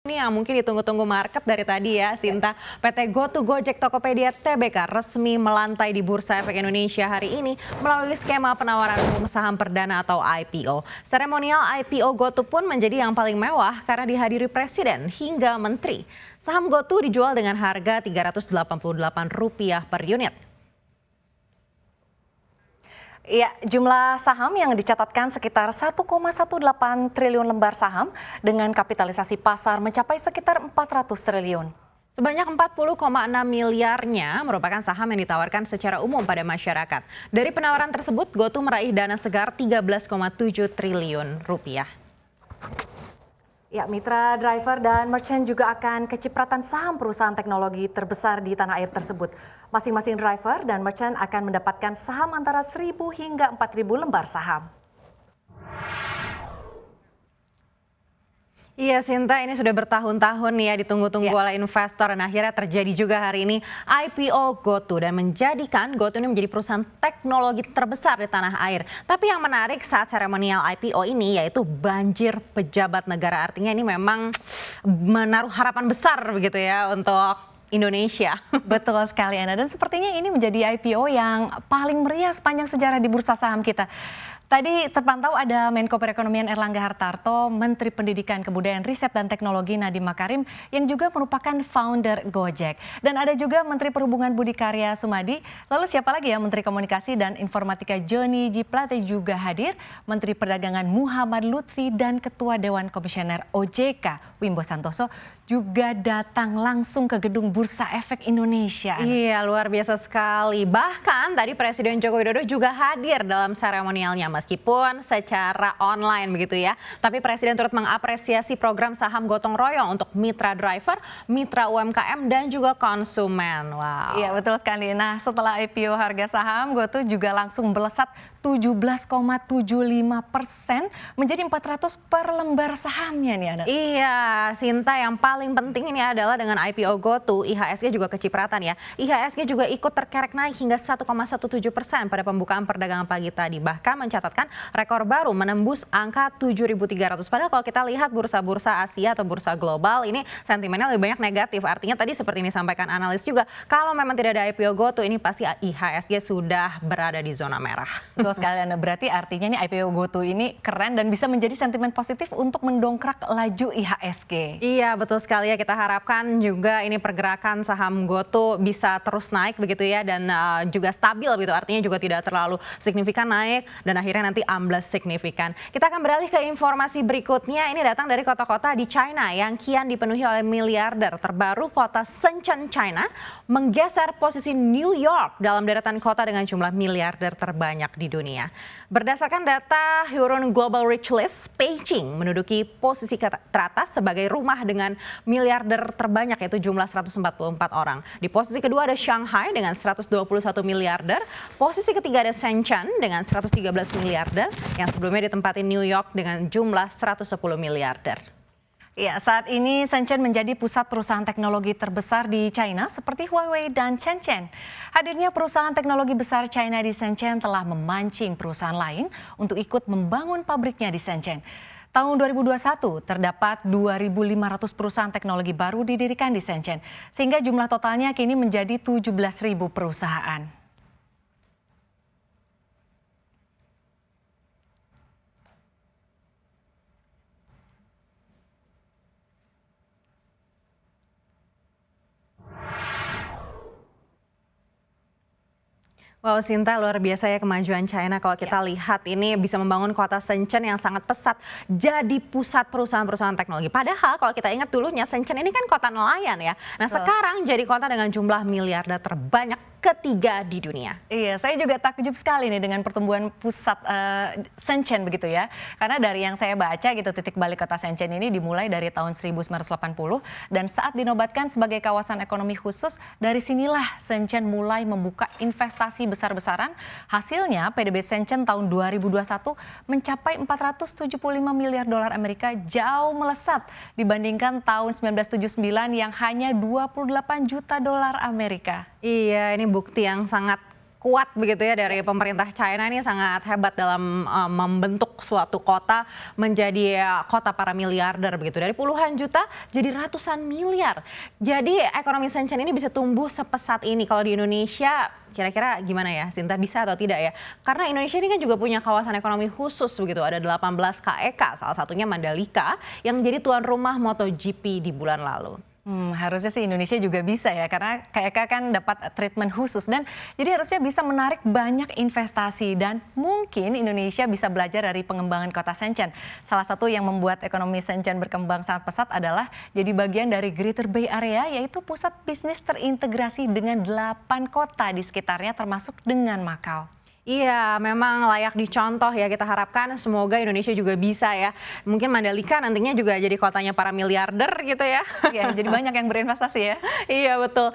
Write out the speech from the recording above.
Ini yang mungkin ditunggu-tunggu market dari tadi ya, Sinta. PT GoTo Gojek Tokopedia Tbk resmi melantai di Bursa Efek Indonesia hari ini melalui skema penawaran umum saham perdana atau IPO. Seremonial IPO GoTo pun menjadi yang paling mewah karena dihadiri presiden hingga menteri. Saham GoTo dijual dengan harga Rp388 per unit. Ya, jumlah saham yang dicatatkan sekitar 1,18 triliun lembar saham dengan kapitalisasi pasar mencapai sekitar 400 triliun. Sebanyak 40,6 miliarnya merupakan saham yang ditawarkan secara umum pada masyarakat. Dari penawaran tersebut, GoTo meraih dana segar 13,7 triliun rupiah. Ya, mitra driver dan merchant juga akan kecipratan saham perusahaan teknologi terbesar di tanah air tersebut. Masing-masing driver dan merchant akan mendapatkan saham antara 1.000 hingga 4.000 lembar saham. Iya Sinta, ini sudah bertahun-tahun ya ditunggu-tunggu oleh investor dan akhirnya terjadi juga hari ini IPO GoTo dan menjadikan GoTo ini menjadi perusahaan teknologi terbesar di tanah air. Tapi yang menarik saat seremonial IPO ini yaitu banjir pejabat negara, artinya ini memang menaruh harapan besar begitu ya untuk Indonesia. Betul sekali Ana, dan sepertinya ini menjadi IPO yang paling meriah sepanjang sejarah di bursa saham kita. Tadi terpantau ada Menko Perekonomian Erlangga Hartarto, Menteri Pendidikan, Kebudayaan, Riset dan Teknologi Nadiem Makarim yang juga merupakan founder Gojek. Dan ada juga Menteri Perhubungan Budi Karya Sumadi. Lalu siapa lagi ya, Menteri Komunikasi dan Informatika Joni G Plate juga hadir, Menteri Perdagangan Muhammad Lutfi dan Ketua Dewan Komisioner OJK Wimbo Santoso juga datang langsung ke gedung Bursa Efek Indonesia. Iya, luar biasa sekali. Bahkan tadi Presiden Joko Widodo juga hadir dalam seremonialnya meskipun secara online begitu ya. Tapi Presiden turut mengapresiasi program saham gotong royong untuk mitra driver, mitra UMKM dan juga konsumen. Wow. Iya, betul sekali. Nah, setelah IPO harga saham GoTo juga langsung melesat 17,75% menjadi 400 per lembar sahamnya nih Ana. Iya, Sinta, yang paling penting ini adalah dengan IPO GoTo, IHSG juga kecipratan ya. IHSG juga ikut terkerek naik hingga 1,17% pada pembukaan perdagangan pagi tadi. Bahkan mencatatkan rekor baru menembus angka 7.300. Padahal kalau kita lihat bursa-bursa Asia atau bursa global ini sentimennya lebih banyak negatif. Artinya tadi seperti ini disampaikan analis juga, kalau memang tidak ada IPO GoTo ini pasti IHSG sudah berada di zona merah. Betul sekali Anda, berarti artinya nih IPO GoTo ini keren dan bisa menjadi sentimen positif untuk mendongkrak laju IHSG. Iya, betul sekali ya, kita harapkan juga ini pergerakan saham GoTo bisa terus naik begitu ya dan juga stabil gitu, artinya juga tidak terlalu signifikan naik dan akhirnya nanti amblas signifikan. Kita akan beralih ke informasi berikutnya, ini datang dari kota-kota di China yang kian dipenuhi oleh miliarder. Terbaru kota Shenzhen, China menggeser posisi New York dalam deretan kota dengan jumlah miliarder terbanyak di dunia. Berdasarkan data Hurun Global Rich List, Beijing menduduki posisi teratas sebagai rumah dengan miliarder terbanyak yaitu jumlah 144 orang. Di posisi kedua ada Shanghai dengan 121 miliarder, posisi ketiga ada Shenzhen dengan 113 miliarder, yang sebelumnya ditempati New York dengan jumlah 110 miliarder. Ya, saat ini Shenzhen menjadi pusat perusahaan teknologi terbesar di China seperti Huawei dan Tencent. Hadirnya perusahaan teknologi besar China di Shenzhen telah memancing perusahaan lain untuk ikut membangun pabriknya di Shenzhen. Tahun 2021 terdapat 2.500 perusahaan teknologi baru didirikan di Shenzhen, sehingga jumlah totalnya kini menjadi 17.000 perusahaan. Wow, Sinta, luar biasa ya kemajuan China. Kalau kita lihat ini bisa membangun kota Shenzhen yang sangat pesat jadi pusat perusahaan-perusahaan teknologi. Padahal kalau kita ingat dulunya Shenzhen ini kan kota nelayan ya. Nah, sekarang jadi kota dengan jumlah miliarder terbanyak ketiga di dunia. Iya, saya juga takjub sekali nih dengan pertumbuhan pusat Shenzhen begitu ya. Karena dari yang saya baca gitu, titik balik kota Shenzhen ini dimulai dari tahun 1980 dan saat dinobatkan sebagai kawasan ekonomi khusus, dari sinilah Shenzhen mulai membuka investasi besar-besaran. Hasilnya PDB Shenzhen tahun 2021 mencapai 475 miliar dolar Amerika, jauh melesat dibandingkan tahun 1979 yang hanya 28 juta dolar Amerika. Iya, ini bukti yang sangat kuat begitu ya dari pemerintah China ini sangat hebat dalam membentuk suatu kota menjadi kota para miliarder begitu. Dari puluhan juta jadi ratusan miliar. Jadi ekonomi Shenzhen ini bisa tumbuh sepesat ini. Kalau di Indonesia kira-kira gimana ya, Sinta, bisa atau tidak ya? Karena Indonesia ini kan juga punya kawasan ekonomi khusus begitu. Ada 18 KEK, salah satunya Mandalika yang jadi tuan rumah MotoGP di bulan lalu. Harusnya sih Indonesia juga bisa ya, karena KEK kan dapat treatment khusus dan jadi harusnya bisa menarik banyak investasi dan mungkin Indonesia bisa belajar dari pengembangan kota Shenzhen. Salah satu yang membuat ekonomi Shenzhen berkembang sangat pesat adalah jadi bagian dari Greater Bay Area, yaitu pusat bisnis terintegrasi dengan 8 kota di sekitarnya termasuk dengan Makau. Iya, memang layak dicontoh ya. Kita harapkan semoga Indonesia juga bisa ya. Mungkin Mandalika nantinya juga jadi kotanya para miliarder gitu ya. Ya, jadi banyak yang berinvestasi ya. Iya, betul.